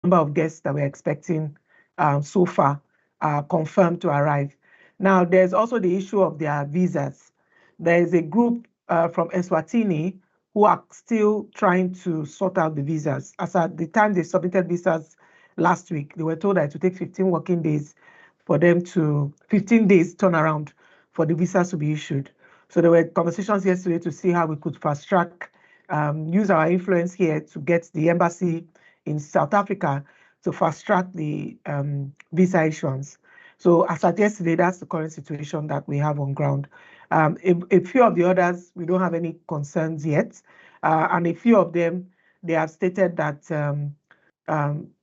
number of guests that we're expecting so far are confirmed to arrive. Now, there's also the issue of their visas. There is a group from Eswatini who are still trying to sort out the visas. As at the time they submitted visas last week, they were told that it would take 15 working days for them to, 15 days turnaround for the visas to be issued. So there were conversations yesterday to see how we could fast track, use our influence here to get the embassy in South Africa to fast track the visa issuance. So as at yesterday, that's the current situation that we have on ground. A few of the others, we don't have any concerns yet. And a few of them, they have stated that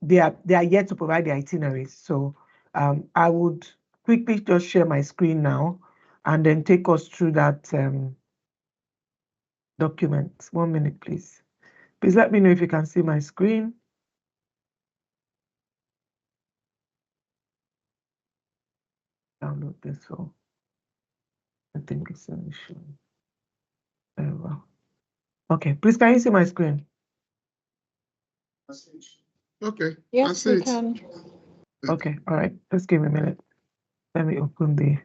they are yet to provide the itineraries. So I would quickly just share my screen now and then take us through that document. 1 minute, please. Please let me know if you can see my screen. Download this one. I think it's an issue. There we go. Okay, please can you see my screen? Okay. Yes, we can. Okay, all right. Just give me a minute. Let me open the.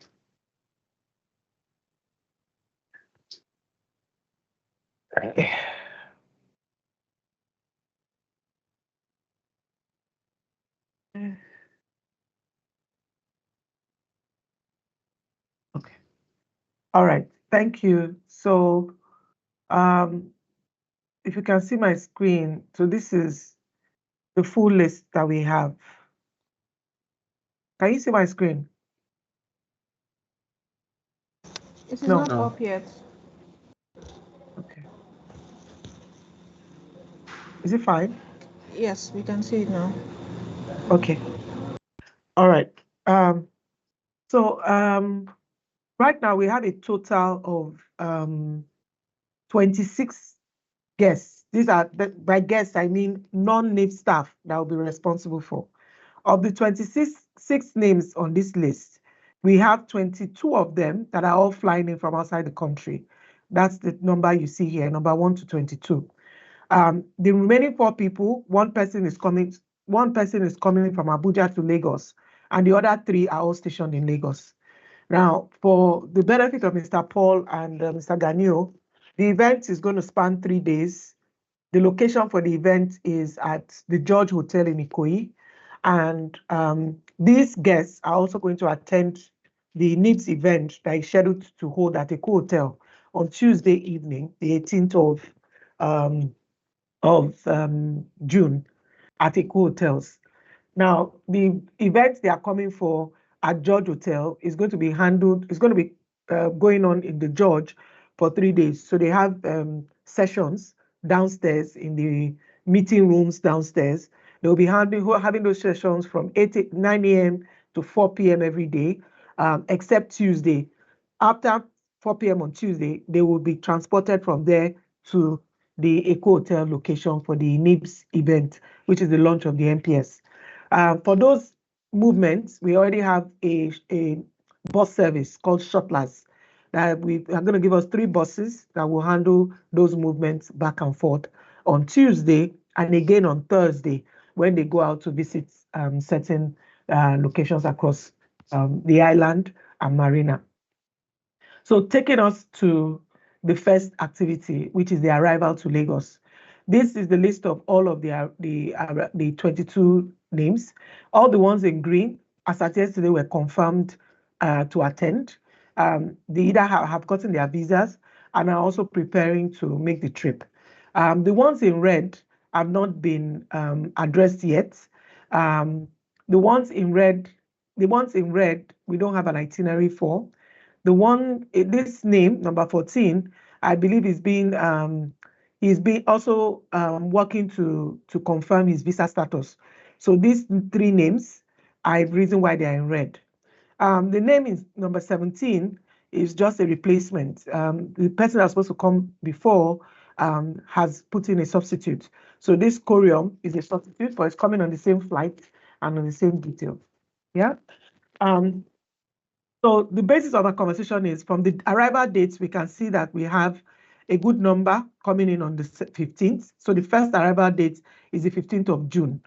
Okay. All right. Thank you. So, if you can see my screen, so this is the full list that we have. Can you see my screen? It is not up yet. Okay. Is it fine? Yes, we can see it now. Okay. All right. So right now we have a total of 26 guests. These are, by guests, I mean non-NIP staff that will be responsible for. Of the 26 names on this list, we have 22 of them that are all flying in from outside the country. That's the number you see here, number 1 to 22. The remaining 4 people, one person is coming from Abuja to Lagos, and the other 3 are all stationed in Lagos. Now, for the benefit of Mr. Paul and Mr. Ganio, the event is going to span 3 days. The location for the event is at the George Hotel in Ikoyi. And these guests are also going to attend the NIPS event that is scheduled to hold at Eko Hotel on Tuesday evening, the 18th of June at Eko Hotels. Now, the event they are coming for at George Hotel is going to be handled, it's going to be going on in the George for 3 days. So they have sessions downstairs in the meeting rooms downstairs. They'll be having those sessions from 9 a.m. to 4 p.m. every day, except Tuesday. After 4 p.m. on Tuesday, they will be transported from there to the Eko Hotel location for the NIPS event, which is the launch of the NPS. For those movements, we already have a bus service called Shuttlers that we are going to give us 3 buses that will handle those movements back and forth on Tuesday and again on Thursday when they go out to visit certain locations across the island and Marina. So taking us to the first activity, which is the arrival to Lagos. This is the list of all of the 22 names. All the ones in green, as at yesterday, were confirmed to attend. They either have gotten their visas and are also preparing to make the trip. The ones in red have not been addressed yet. The ones in red, we don't have an itinerary for. The one, this name, number 14, I believe is being he's been also working to confirm his visa status. So these 3 names are the reason why they are in red. The name is number 17 is just a replacement. The person that's supposed to come before has put in a substitute. So this Corium is a substitute, but it's coming on the same flight and on the same detail. Yeah. So the basis of our conversation is from the arrival dates, we can see that we have a good number coming in on the 15th. So the first arrival date is the 15th of June.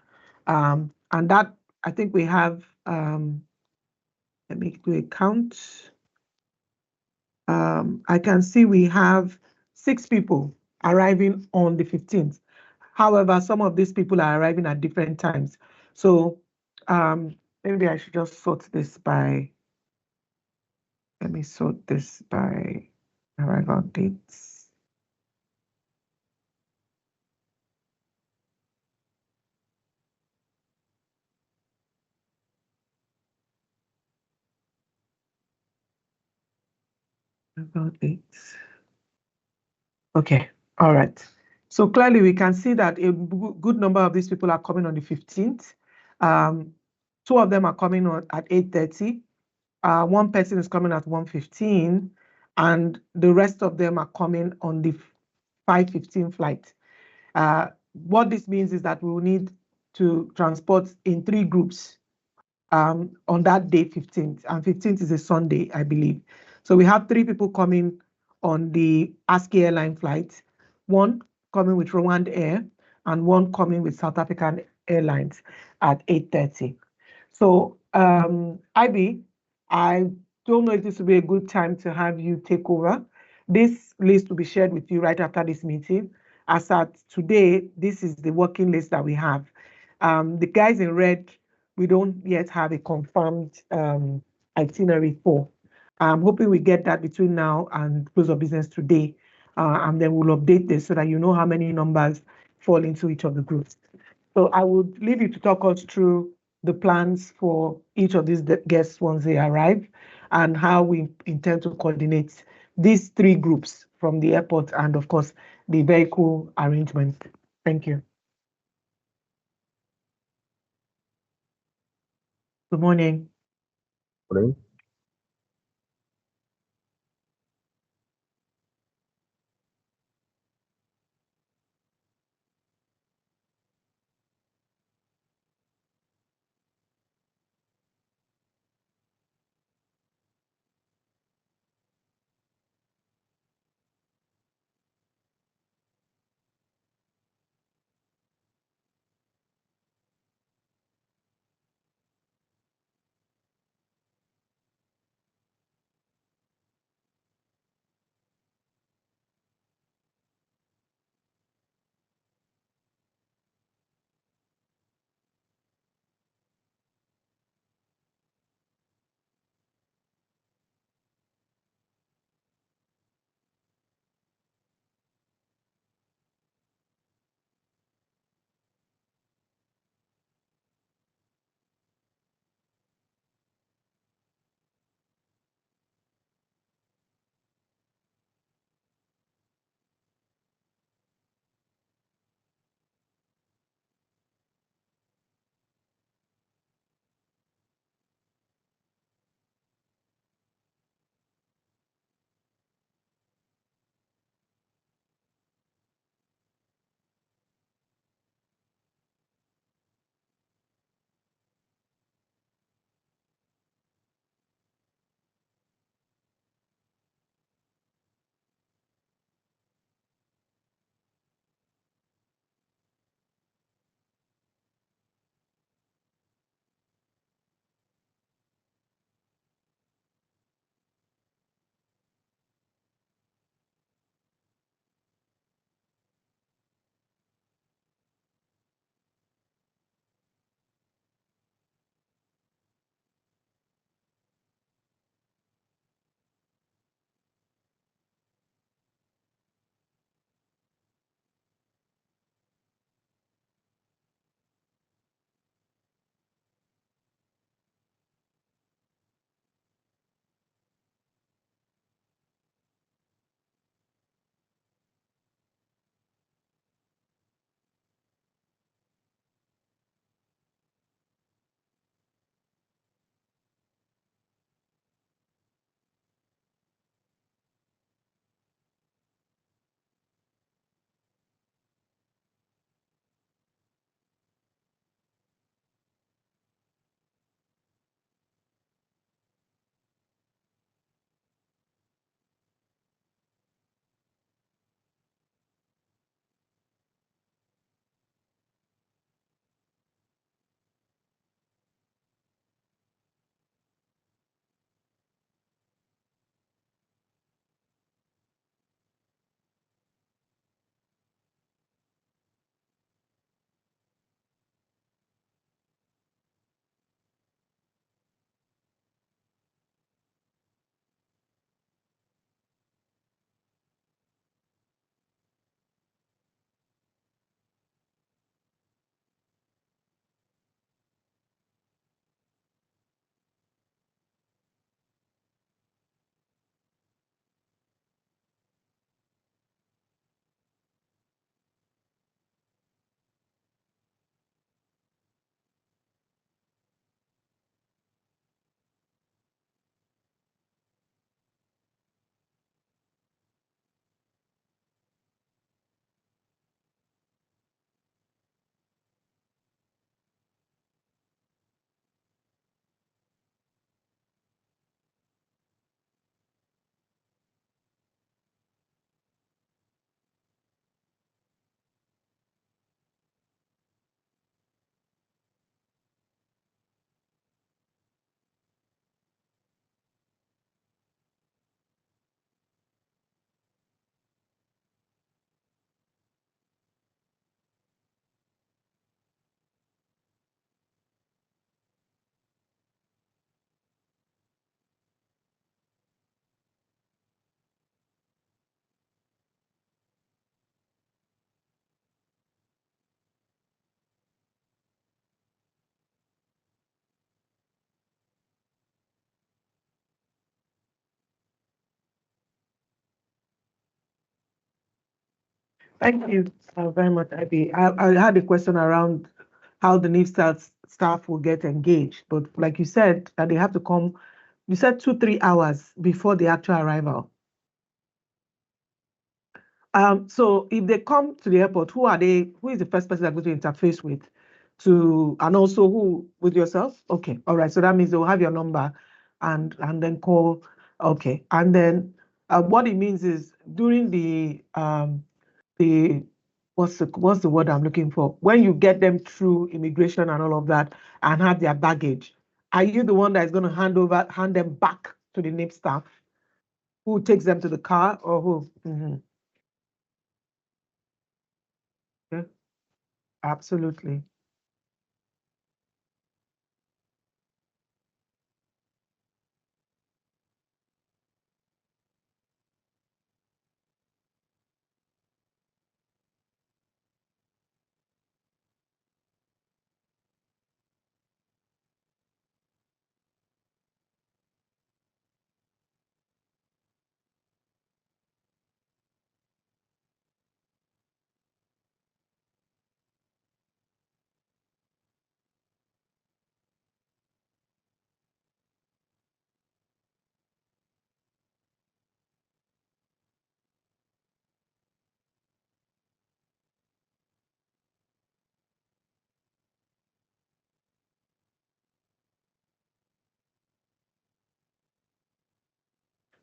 And that, I think we have, let me do a count. I can see we have 6 people arriving on the 15th. However, some of these people are arriving at different times. So maybe I should just sort this by, let me sort this by arrival dates. Arrival dates. Okay, all right. So clearly we can see that a good number of these people are coming on the 15th. 2 of them are coming on at 8:30. One person is coming at 1:15, and the rest of them are coming on the 5:15 flight. What this means is that we will need to transport in 3 groups on that day, 15th, and 15th is a Sunday, I believe. So we have 3 people coming on the ASKI airline flight, 1 coming with Rwanda Air, and 1 coming with South African Airlines at 8:30. So, Ivy, I don't know if this will be a good time to have you take over. This list will be shared with you right after this meeting. As at today, this is the working list that we have. The guys in red, we don't yet have a confirmed itinerary for. I'm hoping we get that between now and close of business today, and then we'll update this so that you know how many numbers fall into each of the groups. So I would leave you to talk us through the plans for each of these guests once they arrive and how we intend to coordinate these 3 groups from the airport and, of course, the vehicle arrangement. Thank you. Good morning. Morning. Thank you very much, Ivy. I had a question around how the NIF staff will get engaged, but like you said, that they have to come, you said 2, 3 hours before the actual arrival. So if they come to the airport, who is the first person they're going to interface with? And also who, with yourself? Okay, all right. So that means they'll have your number and then call. Okay. And then what it means is during the what's the word I'm looking for? When you get them through immigration and all of that and have their baggage, are you the one that is going to hand them back to the NIP staff? Who takes them to the car or who? Yeah, absolutely.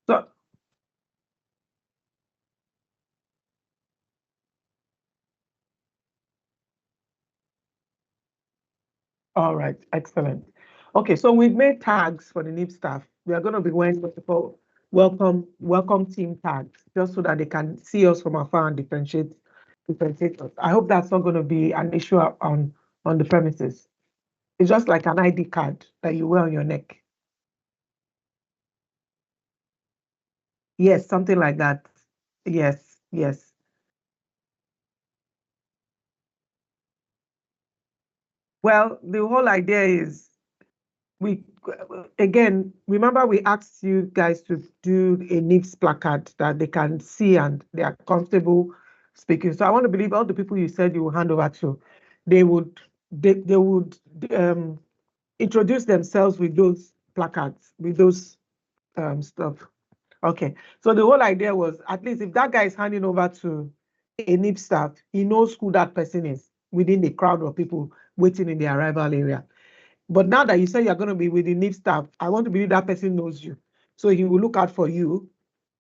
So, all right, excellent. Okay, so we've made tags for the NIP staff. We are going to be wearing what we call welcome team tags, just so that they can see us from afar and differentiate us. I hope that's not going to be an issue on the premises. It's just like an ID card that you wear on your neck. Yes, something like that. Yes, yes. Well, the whole idea is we again, remember we asked you guys to do a NIPS placard that they can see and they are comfortable speaking. So I want to believe all the people you said you will hand over to, they would introduce themselves with those placards, with those stuff. Okay. So the whole idea was at least if that guy is handing over to a NIP staff, he knows who that person is within the crowd of people waiting in the arrival area. But now that you say you're going to be with the NIP staff, I want to believe that person knows you. So he will look out for you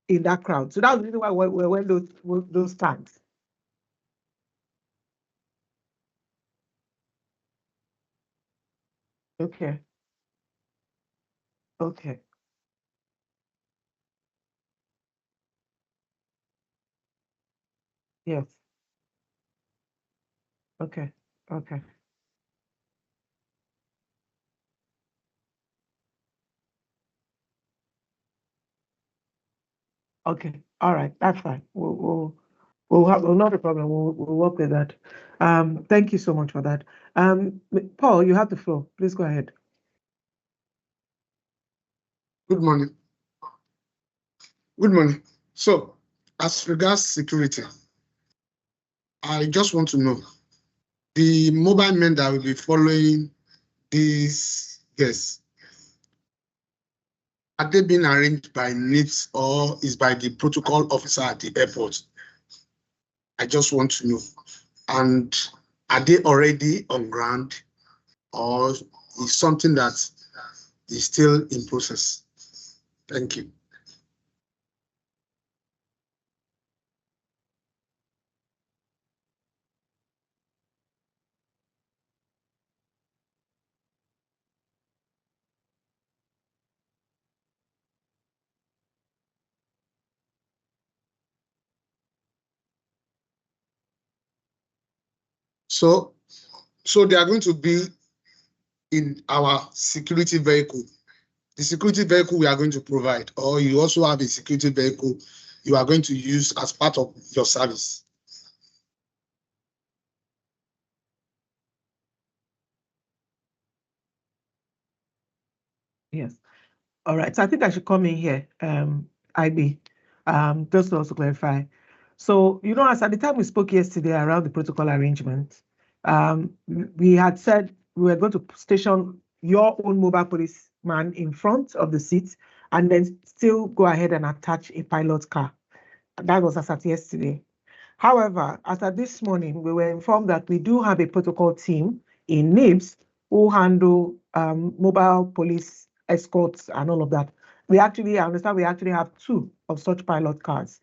in that crowd. So that's the reason why we wearing those tags. Okay. Okay. Yes. Okay. Okay. Okay. All right. That's fine. We'll not a problem. We'll work with that. Thank you so much for that. Paul, you have the floor. Please go ahead. Good morning. Good morning. So, as regards security, I just want to know the mobile men that will be following these guests, are they being arranged by NIPS or is by the protocol officer at the airport? I just want to know. And are they already on ground or is something that is still in process? Thank you. So they are going to be in our security vehicle. The security vehicle we are going to provide, or you also have a security vehicle you are going to use as part of your service? Yes. All right. So I think I should come in here, IB, just to also clarify. So, as at the time we spoke yesterday around the protocol arrangement, we had said we were going to station your own mobile policeman in front of the seat and then still go ahead and attach a pilot car. That was as at yesterday. However, as at this morning, we were informed that we do have a protocol team in NIBS who handle mobile police escorts and all of that. I understand we actually have 2 of such pilot cars.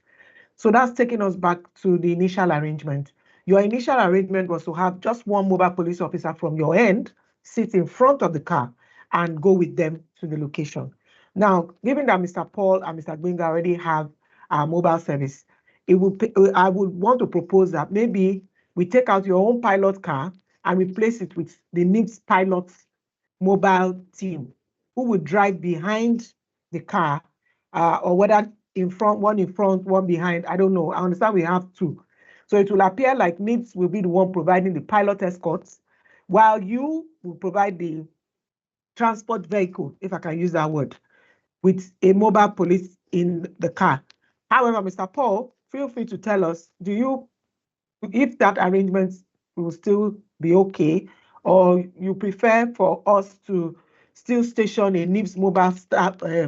So that's taking us back to the initial arrangement. Your initial arrangement was to have just 1 mobile police officer from your end sit in front of the car and go with them to the location. Now, given that Mr. Paul and Mr. Gbenga already have our mobile service, I would want to propose that maybe we take out your own pilot car and replace it with the NIBS pilot mobile team who would drive behind the car, or whether in front, one behind, I don't know. I understand we have 2. So it will appear like NIBS will be the one providing the pilot escorts, while you will provide the transport vehicle, if I can use that word, with a mobile police in the car. However, Mr. Paul, feel free to tell us, if that arrangement will still be okay, or you prefer for us to still station a NIBS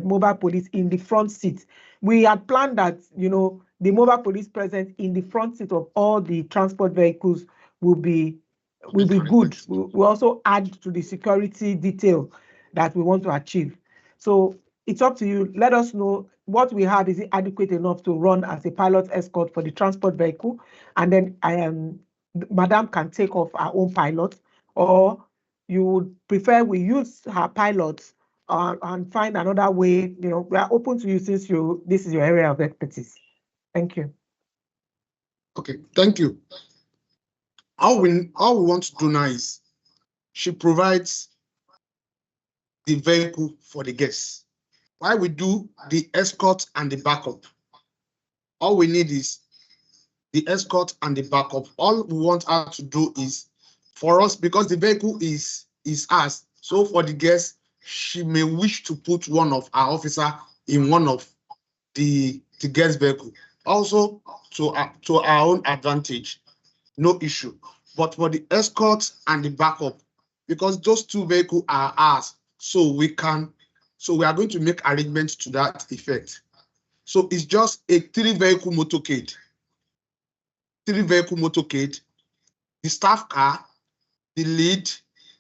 mobile police in the front seat. We had planned that, the mobile police present in the front seat of all the transport vehicles will be good. We'll also add to the security detail that we want to achieve. So it's up to you. Let us know what we have. Is it adequate enough to run as a pilot escort for the transport vehicle? And then Madam can take off our own pilot, or you would prefer we use her pilots and find another way. We are open to you since this is your area of expertise. Thank you. Okay, thank you. All we want to do now is she provides the vehicle for the guests. While we do the escort and the backup, all we need is the escort and the backup. All we want her to do is for us, because the vehicle is ours. So for the guests, she may wish to put one of our officers in one of the guest vehicle. Also to our own advantage, no issue. But for the escort and the backup, because those 2 vehicles are ours, so we are going to make arrangements to that effect. So it's just a 3-vehicle motorcade. 3-vehicle motorcade, the staff car, the lead,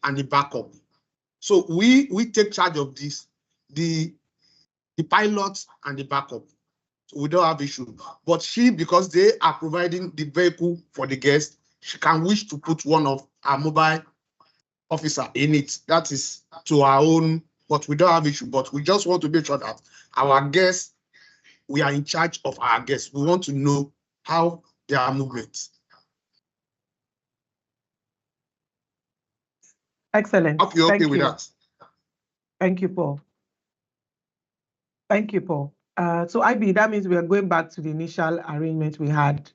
and the backup. So we take charge of this, the pilot and the backup. So we don't have issue. But she, because they are providing the vehicle for the guest, she can wish to put one of our mobile officer in it. That is to our own, but we don't have issue. But we just want to make sure that our guests, we are in charge of our guests. We want to know how their movements. Excellent. Hope you're okay with that. Thank you, Paul. Thank you, Paul. So IB, that means we are going back to the initial arrangement we had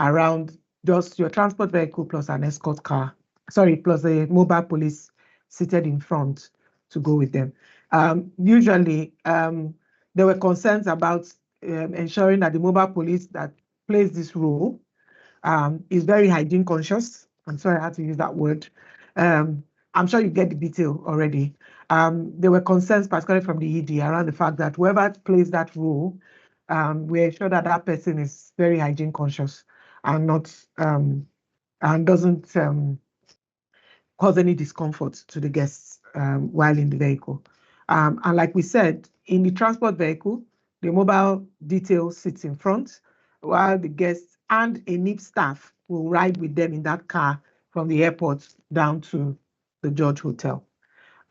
around just your transport vehicle plus an escort car, plus a mobile police seated in front to go with them. Usually, there were concerns about ensuring that the mobile police that plays this role is very hygiene conscious. I'm sorry I had to use that word. I'm sure you get the detail already. There were concerns, particularly from the ED, around the fact that whoever plays that role, we ensure that that person is very hygiene conscious and not and doesn't cause any discomfort to the guests while in the vehicle. And like we said, in the transport vehicle, the mobile detail sits in front, while the guests and a NIBS staff will ride with them in that car from the airport down to the George Hotel.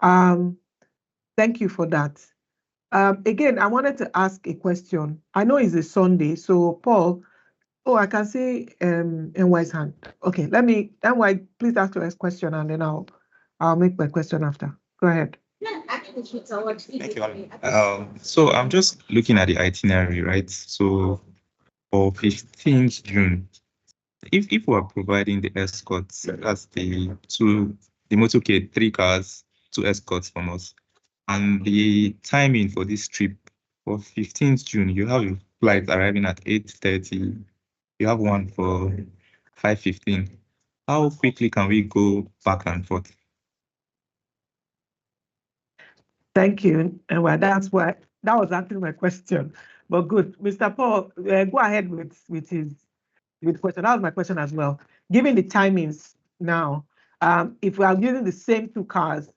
Thank you for that. Again, I wanted to ask a question. I know it's a Sunday, so Paul, I can see NY's hand. Okay, NY, please ask your question and then I'll make my question after. Go ahead. Thank you. So I'm just looking at the itinerary, right? So for 15th June, if we are providing the escorts, that's the motorcade, 3 cars, 2 escorts from us, and the timing for this trip for 15th June, you have a flight arriving at 8:30 You have one for 5:15. How quickly can we go back and forth? Thank you. And well, that was actually my question. But good, Mr. Paul, go ahead with question. That was my question as well. Given the timings now, if we are using the same two cars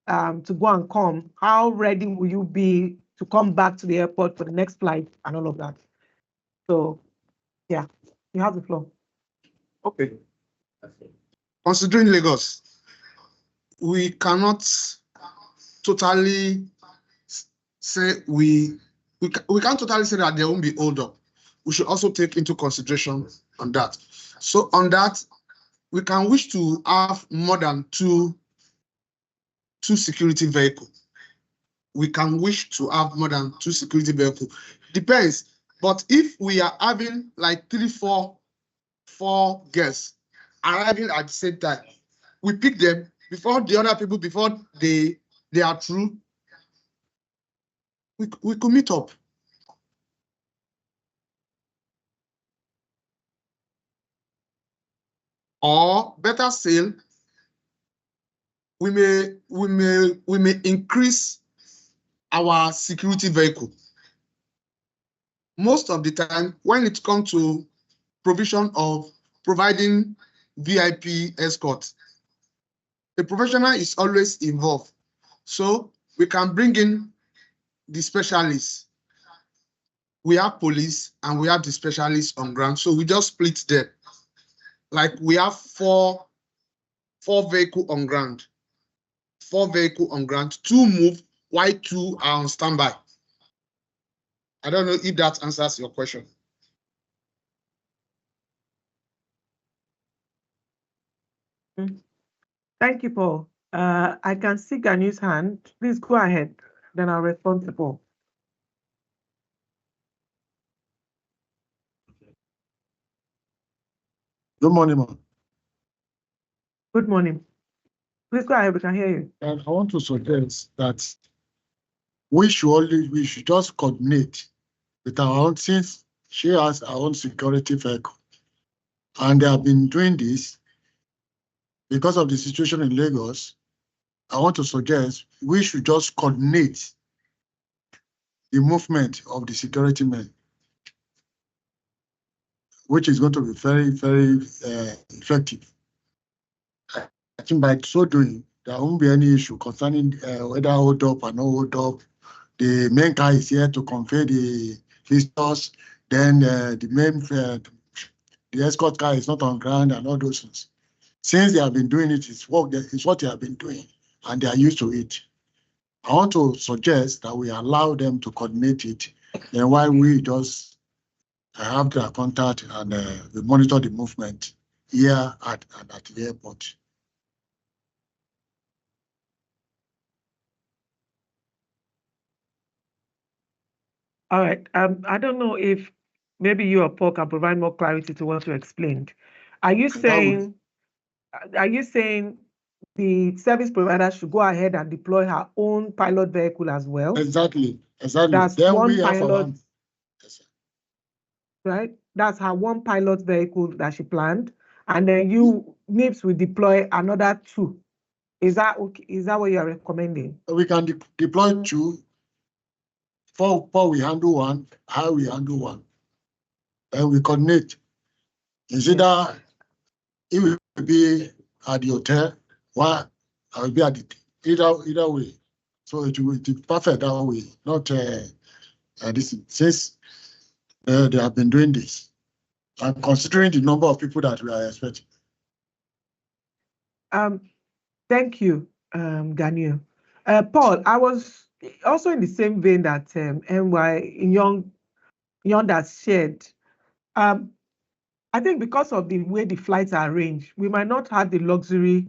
to go and come, how ready will you be to come back to the airport for the next flight and all of that? So, yeah, you have the floor. Okay. Considering Lagos, we cannot totally say we can't totally say that there won't be hold up. We should also take into consideration on that. So on that, we can wish to have more than two security vehicles. We can wish to have more than 2 security vehicles. Depends. But if we are having like 3, 4 guests arriving at the same time, we pick them before the other people, before they are through, we could meet up. Or better still, we may increase our security vehicle. Most of the time, when it comes to provision of providing VIP escort, a professional is always involved. So we can bring in the specialists. We have police and we have the specialists on ground. So we just split them. Like we have four vehicles on ground. 4 vehicles on ground, 2 move, while 2 are on standby. I don't know if that answers your question. Thank you, Paul. I can see Ganiu's hand. Please go ahead. Then I'll respond to Paul. Good morning, ma'am. Good morning. Please go ahead. We can hear you. And I want to suggest that we should just coordinate with our own, since she has her own security vehicle. And they have been doing this because of the situation in Lagos. I want to suggest we should just coordinate the movement of the security men, which is going to be very, very effective. I think by so doing, there won't be any issue concerning whether hold up or no hold up. The main car is here to convey the visitors. Then the escort car is not on ground and all those things. Since they have been doing it, it's what they have been doing, and they are used to it. I want to suggest that we allow them to coordinate it, and while we just have their contact and we monitor the movement here at the airport. All right. I don't know if maybe you or Paul can provide more clarity to what you explained. Are you saying the service provider should go ahead and deploy her own pilot vehicle as well? Exactly. That's then one we have pilot, our, right? That's her one pilot vehicle that she planned, and then you NIPS will deploy another 2. Is that okay? Is that what you are recommending? We can deploy 2. Paul we handle 1, how we handle 1. And we coordinate. Is either it will be at the hotel, or I will be at the either way. So it will be perfect that way, not this since they have been doing this. And considering the number of people that we are expecting. Thank you, Ganiu. Paul, I was also in the same vein that NY Young that shared. I think because of the way the flights are arranged, we might not have the luxury.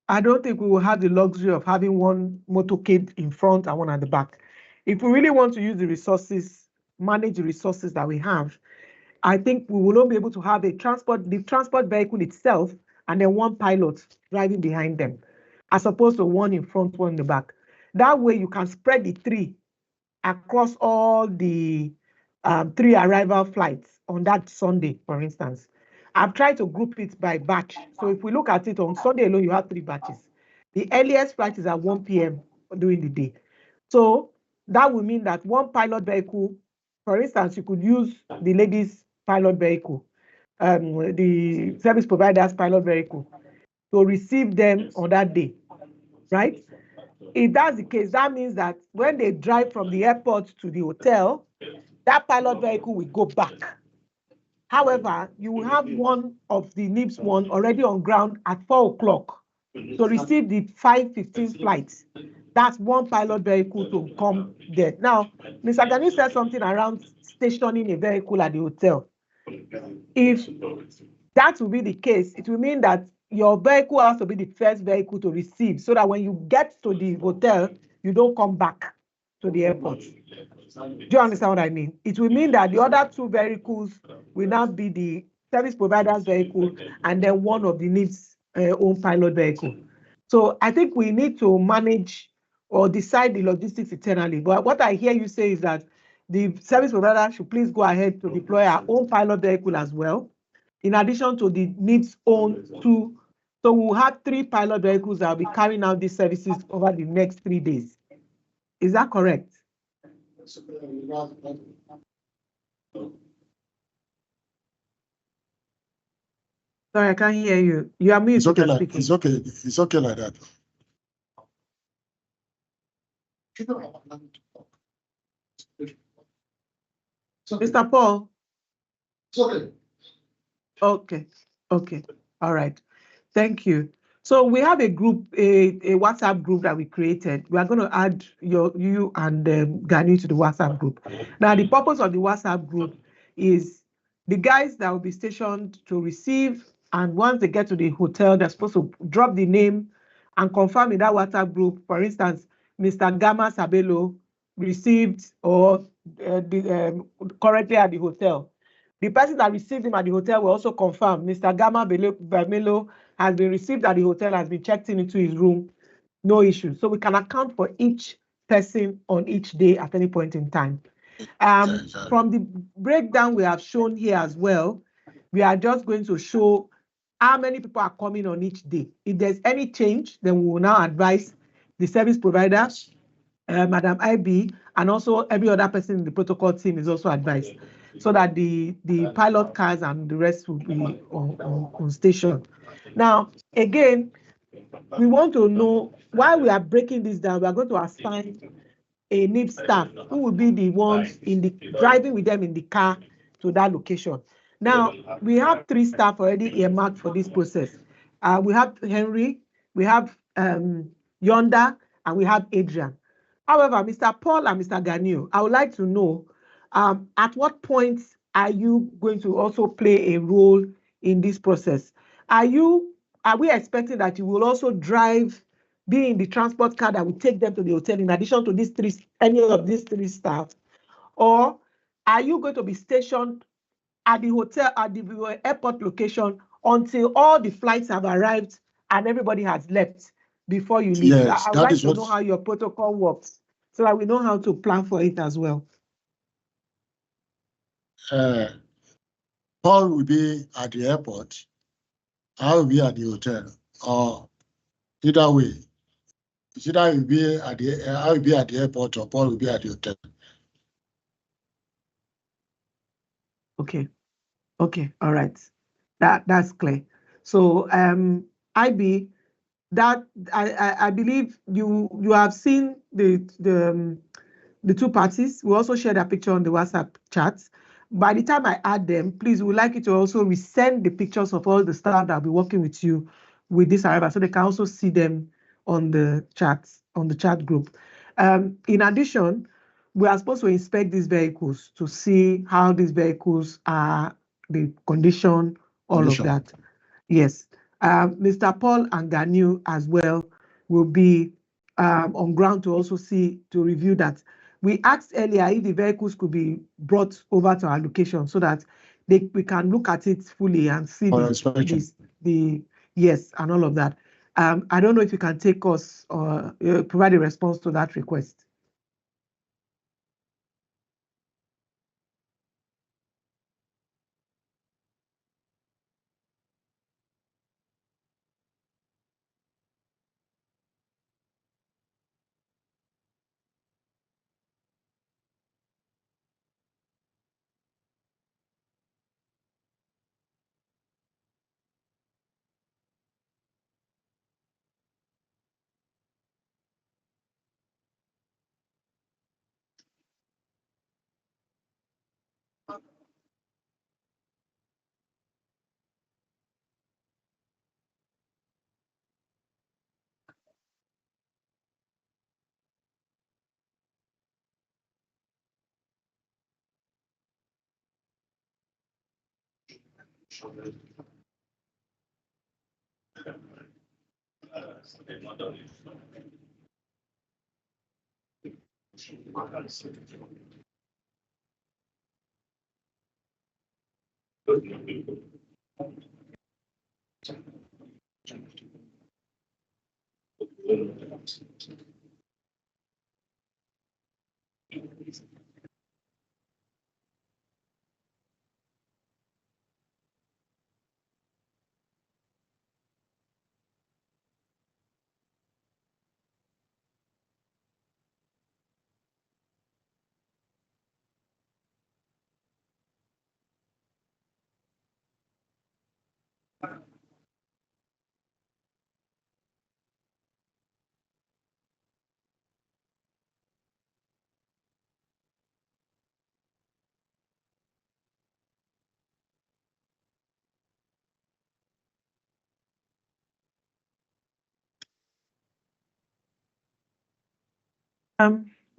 I don't think we will have the luxury of having one motorcade in front and one at the back. If we really want to use the resources, manage the resources that we have, I think we will not be able to have the transport vehicle itself and then one pilot driving behind them, as opposed to one in front, one in the back. That way you can spread the 3 across all the 3 arrival flights on that Sunday, for instance. I've tried to group it by batch. So if we look at it on Sunday alone, you have 3 batches. The earliest flight is at 1 p.m. during the day. So that will mean that one pilot vehicle, for instance, you could use the ladies' pilot vehicle, the service provider's pilot vehicle, to receive them on that day, right? If that's the case, that means that when they drive from the airport to the hotel, that pilot vehicle will go back. However, you will have one of the NIPS one already on ground at 4 o'clock to receive the 5:15 flight. That's one pilot vehicle to come there. Now, Mr. Gani said something around stationing a vehicle at the hotel. If that will be the case, it will mean that your vehicle has to be the first vehicle to receive, so that when you get to the hotel, you don't come back to the airport. Do you understand what I mean? It will mean that the other 2 vehicles will now be the service provider's vehicle and then one of the NIPS own pilot vehicle. So I think we need to manage or decide the logistics internally. But what I hear you say is that the service provider should please go ahead to deploy our own pilot vehicle as well, in addition to the NIPS own 2. So we'll have 3 pilot vehicles that will be carrying out these services over the next 3 days. Is that correct? Sorry, I can't hear you. You are muted. It's okay. It's okay like that. Mr. Paul. It's okay. Okay. All right. Thank you. So we have a group, a WhatsApp group that we created. We are going to add you and Gani to the WhatsApp group. Now, the purpose of the WhatsApp group is the guys that will be stationed to receive, and once they get to the hotel, they're supposed to drop the name and confirm in that WhatsApp group. For instance, Mr. Gama Sabelo received or currently at the hotel. The person that received him at the hotel will also confirm Mr. Gama Bamelo has been received at the hotel, has been checked into his room, no issue. So we can account for each person on each day at any point in time. From the breakdown we have shown here as well, we are just going to show how many people are coming on each day. If there's any change, then we will now advise the service provider, Madam IB, and also every other person in the protocol team is also advised, so that the pilot cars and the rest will be on station. Now, again, we want to know, while we are breaking this down, we are going to assign a NIPS staff who will be the ones driving with them in the car to that location. Now, we have 3 staff already earmarked for this process. We have Henry, we have Yonda, and we have Adrian. However, Mr. Paul and Mr. Ganio, I would like to know, at what point are you going to also play a role in this process? Are we expecting that you will also be in the transport car that will take them to the hotel in addition to any of these 3 staff? Or are you going to be stationed at the hotel, at the airport location, until all the flights have arrived and everybody has left before you leave? Yes, I would like to know how your protocol works, so that we know how to plan for it as well. Paul will be at the airport. I will be at the hotel. Or either way, it's either I will be at the airport or Paul will be at the hotel. Okay. All right. That's clear. So IB, that I believe you have seen the 2 parties. We also shared a picture on the WhatsApp chat. By the time I add them, please, we would like you to also resend the pictures of all the staff that will be working with you with this arrival, so they can also see them on the chat group. In addition, we are supposed to inspect these vehicles to see how these vehicles are, the condition, all of that. Yes. Mr. Paul and Ganyu as well will be on ground to also review that. We asked earlier if the vehicles could be brought over to our location so that we can look at it fully and see yes, and all of that. I don't know if you can take us or provide a response to that request.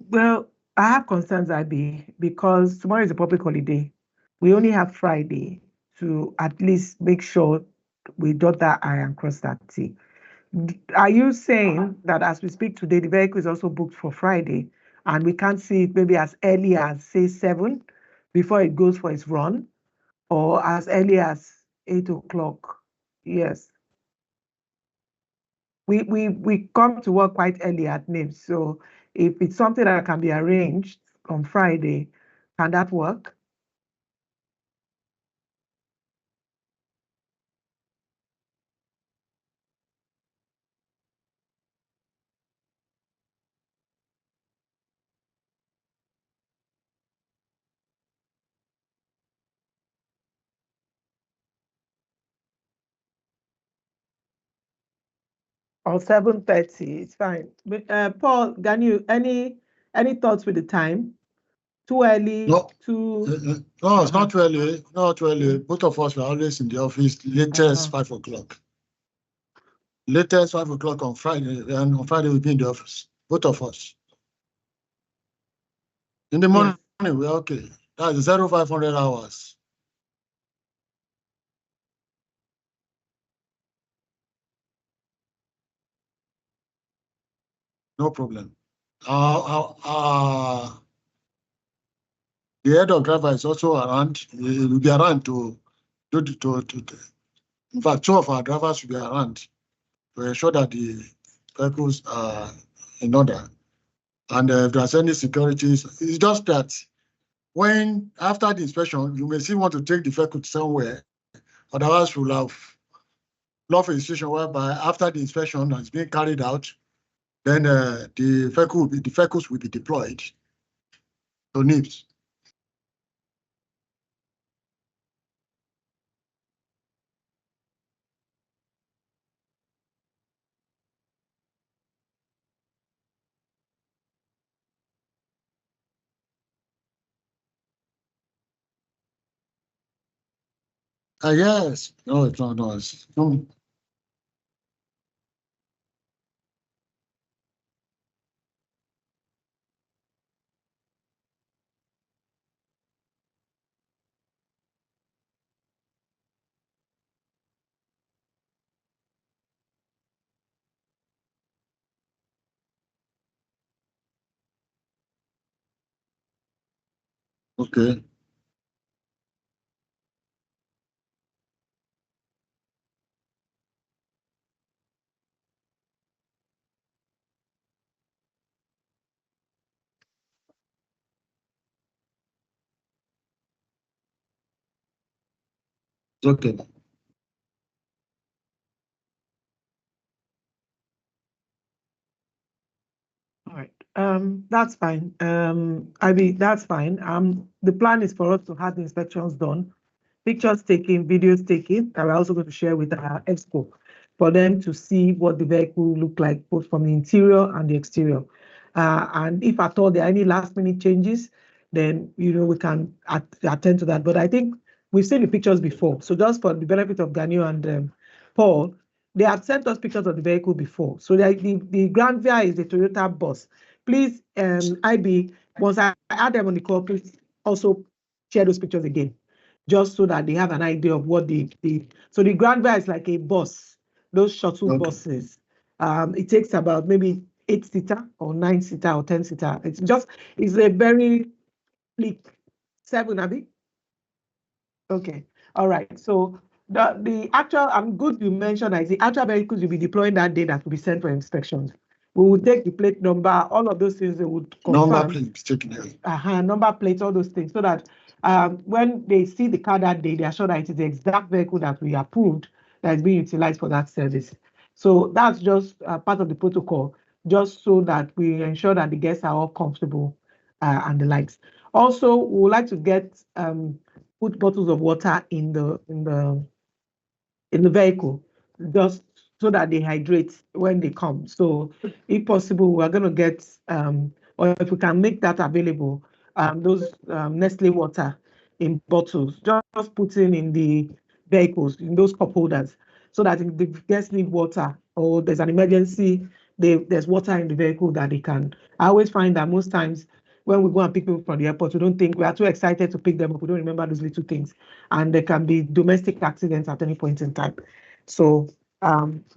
Well, I have concerns, IB, because tomorrow is a public holiday. We only have Friday to at least make sure we dot that I and cross that T. Are you saying that as we speak today, the vehicle is also booked for Friday, and we can't see it maybe as early as, say, 7 before it goes for its run, or as early as 8 o'clock? Yes. We come to work quite early at NIBS, so if it's something that can be arranged on Friday, can that work? Or 7:30, it's fine. But, Paul, can you any thoughts with the time? Too early? No. Too No, it's not really. Not really. Both of us were always in the office latest 5 o'clock. Latest 5 o'clock on Friday, and on Friday we'll be in the office. Both of us. In the morning, we're okay. That's 0500 hours. No problem. The head of driver is also around. He will be around to in fact, 2 of our drivers will be around to ensure that the vehicles are in order. And if there's any securities, it's just that when after the inspection, you may still want to take the vehicle somewhere. Otherwise, we'll have love a situation whereby after the inspection has been carried out, then the vehicles will be deployed to NIBS. Yes. No, it's not. No. Okay. It's okay. all right. That's fine. That's fine. The plan is for us to have the inspections done, pictures taken, videos taken, that we're also going to share with our expo for them to see what the vehicle look like, both from the interior and the exterior. And if at all there are any last minute changes, then we can attend to that. But I think we've seen the pictures before. So just for the benefit of Ganyu and Paul, they have sent us pictures of the vehicle before. So the Grand Via is the Toyota bus. Please, IB, once I add them on the call, please also share those pictures again. just so that they have an idea of what so the Grand Via is like a bus, those shuttle buses. It takes about maybe 8-seater or 9-seater or 10-seater. It's a very sleek 7, Abby. Okay, all right. So the actual, I'm good you mentioned that the actual vehicles you'll be deploying that day that will be sent for inspections. We will take the plate number, all of those things they would confirm. Number plates taken here. Number plates, all those things, so that when they see the car that day, they are sure that it is the exact vehicle that we approved that is being utilized for that service. So that's just part of the protocol, just so that we ensure that the guests are all comfortable and the likes. Also, we would like to put bottles of water in the vehicle, just so that they hydrate when they come. So if possible, we're going to get, or if we can make that available, those Nestle water in bottles, just putting in the vehicles, in those cup holders, so that if the guests need water or there's an emergency, there's water in the vehicle that they can. I always find that most times when we go and pick people from the airport, we are too excited to pick them up. We don't remember those little things. And there can be domestic accidents at any point in time. So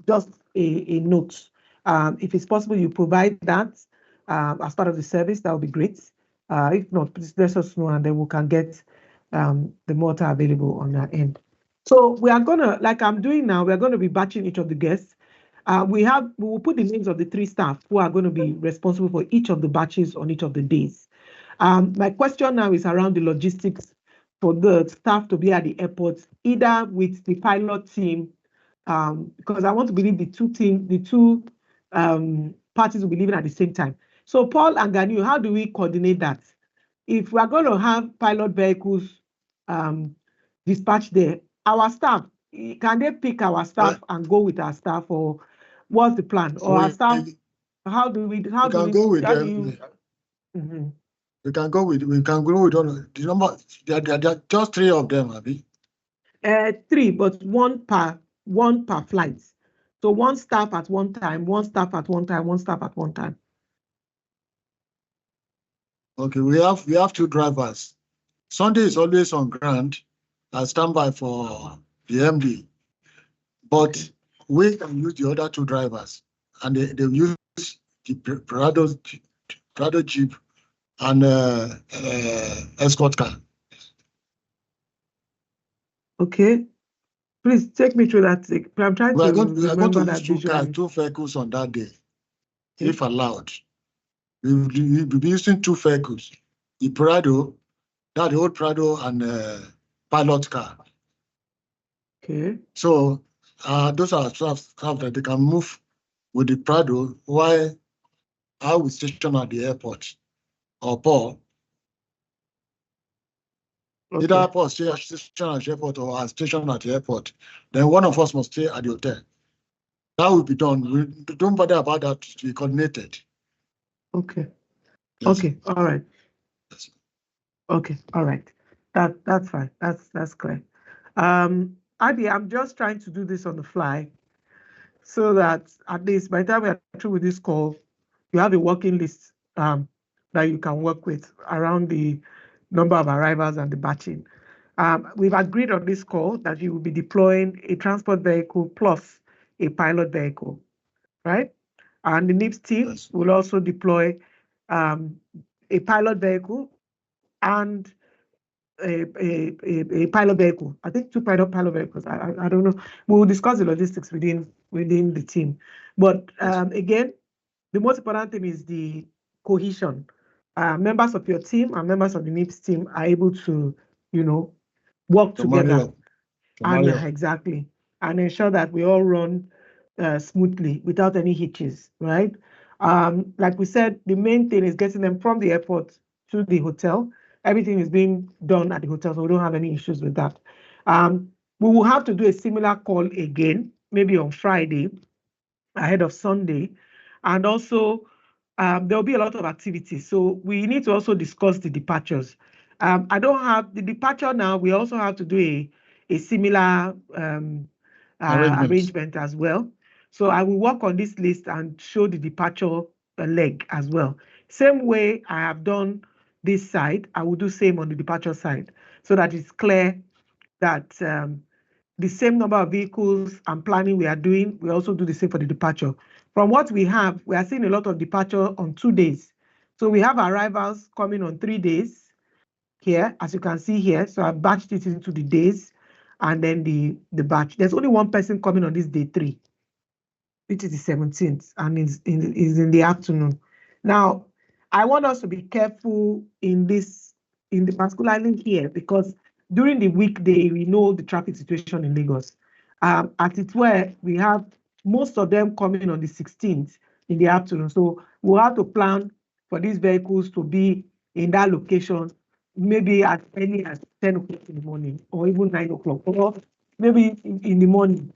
just a note. If it's possible, you provide that as part of the service, that would be great. If not, please let us know, and then we can get the water available on our end. So we are going to, like I'm doing now, we're going to be batching each of the guests. We will put the names of the 3 staff who are going to be responsible for each of the batches on each of the days. My question now is around the logistics for the staff to be at the airport, either with the pilot team, because I want to believe the two parties will be leaving at the same time. So Paul and Ganiu, how do we coordinate that? If we are going to have pilot vehicles dispatched there, our staff, can they pick our staff and go with our staff, or what's the plan? Or our staff, how do we go with them? We can go with all the number. There are just 3 of them, Abby. 3, but one per flight. So 1 staff at one time, 1 staff at one time, 1 staff at one time. Okay, we have 2 drivers. Sunday is always on ground and standby for the MD. But we can use the other 2 drivers, and they use the Prado Jeep and escort car. Okay, please take me through that. I'm trying to remember that use 2 vehicles on that day, if allowed. We'll be using 2 vehicles, the Prado, the old Prado, and pilot car. Okay. So those are stuff that they can move with the Prado while I will station at the airport, or Paul. Okay. Either Paul stay at the airport or I station at the airport. Then one of us must stay at the hotel. That will be done. We don't bother about that to be coordinated. Okay. Yes. Okay. All right. Yes. Okay. All right. That's fine. That's clear. Adi, I'm just trying to do this on the fly, so that at least by the time we are through with this call, you have a working list that you can work with around the number of arrivals and the batching. We've agreed on this call that you will be deploying a transport vehicle plus a pilot vehicle, right? And the NIPS team will also deploy a pilot vehicle and a pilot vehicle. I think 2 pilot vehicles. I don't know. We will discuss the logistics within the team. But again, the most important thing is the cohesion. Members of your team and members of the NIPS team are able to, work together. Exactly. And ensure that we all run smoothly without any hitches, right? Like we said, the main thing is getting them from the airport to the hotel. Everything is being done at the hotel, so we don't have any issues with that. We will have to do a similar call again, maybe on Friday, ahead of Sunday. And also, there'll be a lot of activities. So we need to also discuss the departures. I don't have the departure now. We also have to do a similar arrangement as well. So I will work on this list and show the departure leg as well. Same way I have done this side, I will do same on the departure side, so that it's clear that the same number of vehicles and planning we are doing, we also do the same for the departure. From what we have, we are seeing a lot of departure on 2 days. So we have arrivals coming on 3 days here, as you can see here. So I batched it into the days and then the batch. There's only one person coming on this day 3, which is the 17th, and is in the afternoon. Now, I want us to be careful in the particularly here, because during the weekday, we know the traffic situation in Lagos. At it where we have most of them coming on the 16th in the afternoon. So we'll have to plan for these vehicles to be in that location, maybe as early as 10 o'clock in the morning, or even 9 o'clock, or maybe in the morning,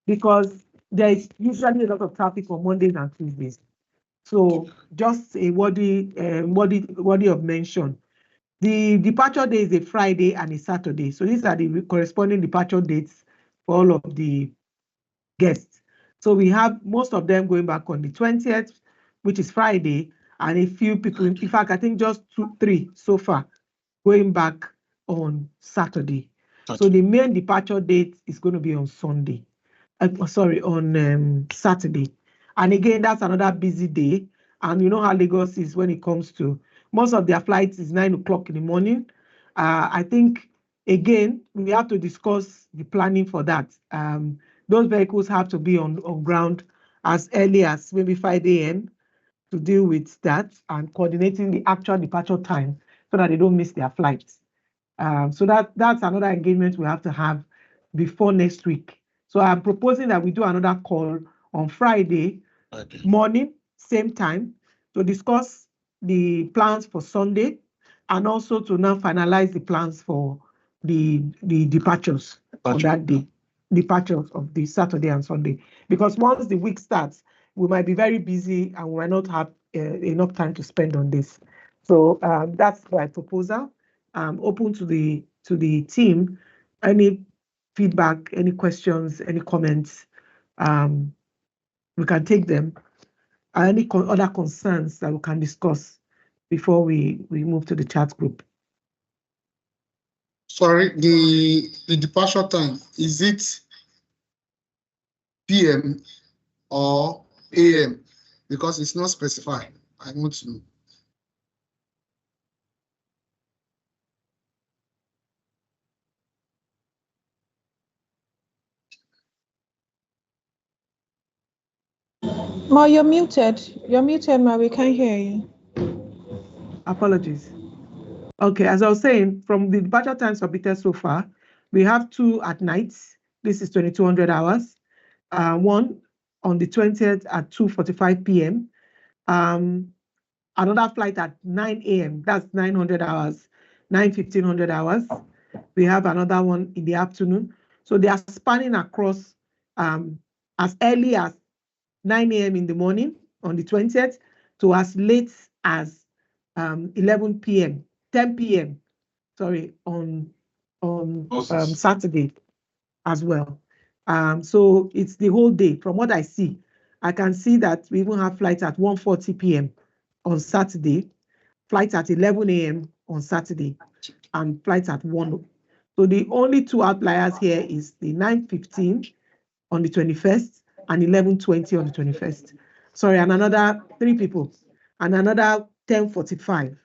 because there is usually a lot of traffic on Mondays and Tuesdays. So just a worthy of mention. The departure day is a Friday and a Saturday. So these are the corresponding departure dates for all of the guests. So we have most of them going back on the 20th, which is Friday, and a few people, in fact, I think just 2, 3 so far, going back on Saturday. So the main departure date is going to be on Sunday. On Saturday. And again, that's another busy day. And you know how Lagos is when it comes to, most of their flights is 9 o'clock in the morning. I think, again, we have to discuss the planning for that. Those vehicles have to be on ground as early as maybe 5 a.m. to deal with that and coordinating the actual departure time so that they don't miss their flights. So that's another engagement we have to have before next week. So I'm proposing that we do another call on Friday morning, same time, to discuss the plans for Sunday and also to now finalize the plans for the departures on that day, departures of the Saturday and Sunday. Because once the week starts, we might be very busy and we might not have enough time to spend on this. So that's my proposal. I'm open to the team. Any feedback, any questions, any comments, we can take them. Any other concerns that we can discuss before we move to the chat group? Sorry, the departure time, is it PM or AM? Because it's not specified. I want to know. Ma, you're muted. You're muted, Ma. We can't hear you. Apologies. Okay, as I was saying, from the departure time submitted so far, we have 2 at night. This is 2200 hours. One on the 20th at 2:45 p.m. Another flight at 9 a.m. That's 900 hours, 1500 hours. We have another one in the afternoon. So they are spanning across as early as 9 a.m. in the morning on the 20th to as late as 11 p.m., 10 p.m., sorry, on Saturday as well. So it's the whole day. From what I see, I can see that we even have flights at 1:40 p.m. on Saturday, flights at 11 a.m. on Saturday, and flights at 1. So the only 2 outliers here is the 9:15 on the 21st and 11:20 on the 21st. Sorry, and another 3 people, and another 10:45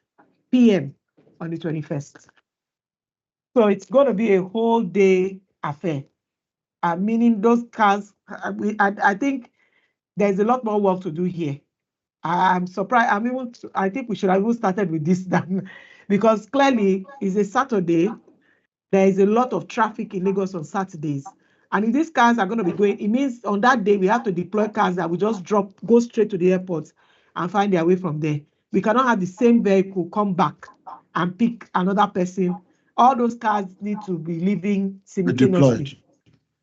p.m. on the 21st. So it's going to be a whole day affair. Meaning those cars, I think there's a lot more work to do here. I'm surprised. I think we should have even started with this then, because clearly it's a Saturday. There is a lot of traffic in Lagos on Saturdays. And if these cars are going to be going, it means on that day we have to deploy cars that will just go straight to the airport and find their way from there. We cannot have the same vehicle come back and pick another person. All those cars need to be leaving simultaneously. Deployed.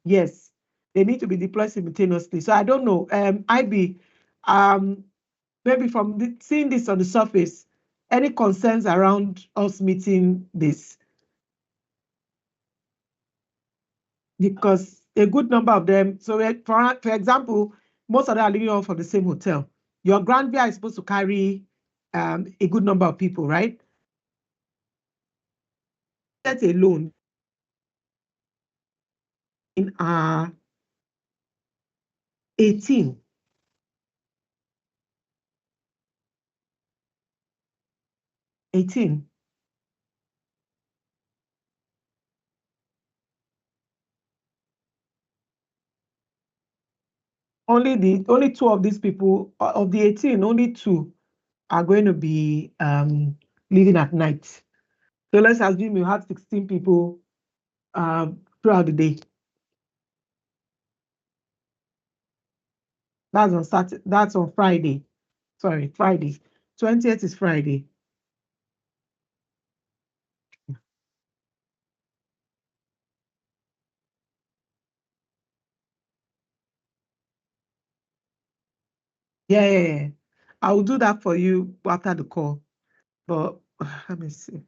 Yes, they need to be deployed simultaneously. So I don't know. IB, maybe from seeing this on the surface, any concerns around us meeting this? Because a good number of them, so for example, most of them are living off from the same hotel. Your Grand Via is supposed to carry a good number of people, right? That's alone. in our 18. Only two of these people, of the 18, only two are going to be leaving at night. So let's assume you have 16 people throughout the day. That's on Saturday. That's on Friday. Sorry, Friday. 20th is Friday. Yeah. I will do that for you after the call. But let me see.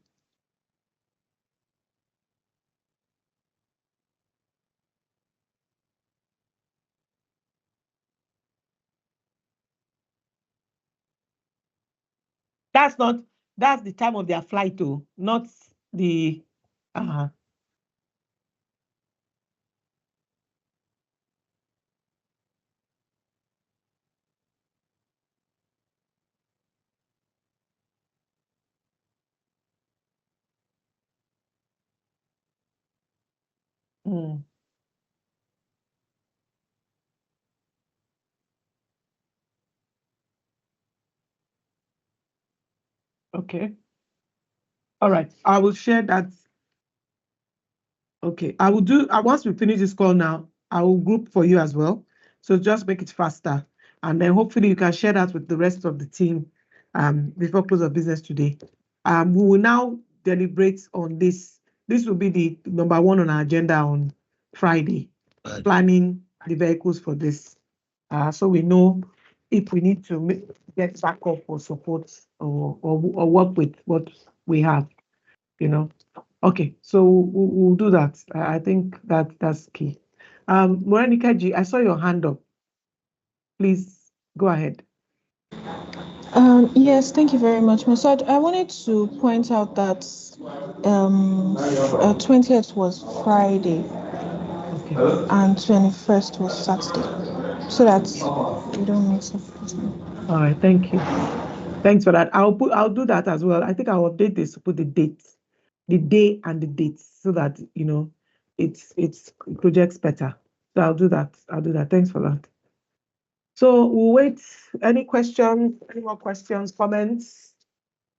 That's the time of their flight, though, not the Okay. All right. I will share that. Okay. I will do once we finish this call now, I will group for you as well. So just make it faster. And then hopefully you can share that with the rest of the team before close of business today. We will now deliberate on this. This will be the number one on our agenda on Friday, planning the vehicles for this. So we know if we need to get backup or support or work with what we have, Okay, so we'll do that. I think that's key. Morenika G, I saw your hand up. Please go ahead. Yes, thank you very much, Masad. I wanted to point out that 20th was Friday and 21st was Saturday, so that we don't mix up. All right, thank you. Thanks for that. I'll do that as well. I think I'll update this to put the dates, the day and the dates, so that it projects better. So I'll do that. Thanks for that. So we'll wait. Any questions? Any more questions, comments,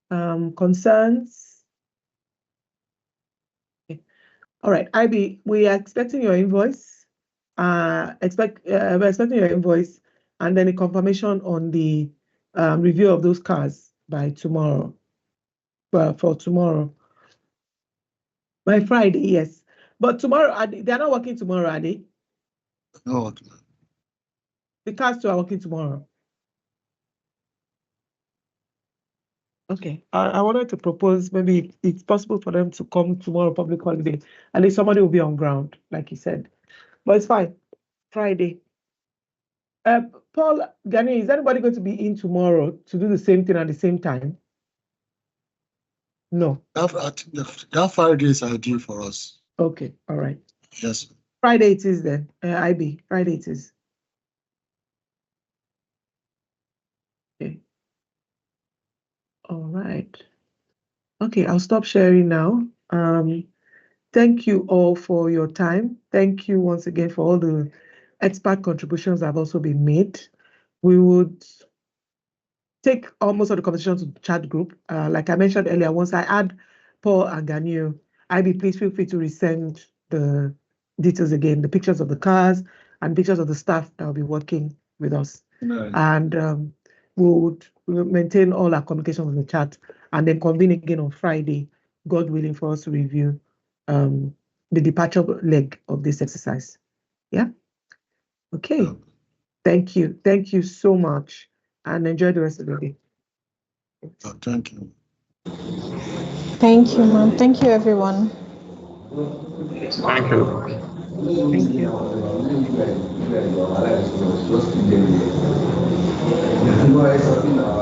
concerns? Okay. All right, IB, we are expecting your invoice. We're expecting your invoice and then a confirmation on the review of those cars by tomorrow. For tomorrow. By Friday, yes. But tomorrow, they're not working tomorrow, are they? No. The cars too are working tomorrow. Okay. I wanted to propose maybe it's possible for them to come tomorrow, public holiday. At least somebody will be on ground, like he said. But it's fine. Friday. Paul, Gani, is anybody going to be in tomorrow to do the same thing at the same time? No. That Friday is ideal for us. Okay. All right. Yes. Friday it is then. IB. Friday it is. Okay. All right. Okay, I'll stop sharing now. Thank you all for your time. Thank you once again for all the expert contributions that have also been made. We would take almost all the conversations to the chat group. Like I mentioned earlier, once I add Paul and Ganil, IB, please feel free to resend the details again, the pictures of the cars and pictures of the staff that will be working with us. Nice. And we'll maintain all our communication with the chat and then convene again on Friday, God willing, for us to review the departure leg of this exercise. Yeah? Okay. Thank you. Thank you so much. And enjoy the rest of the day. Thank you. Thank you, ma'am. Thank you, everyone. Thank you. Thank you.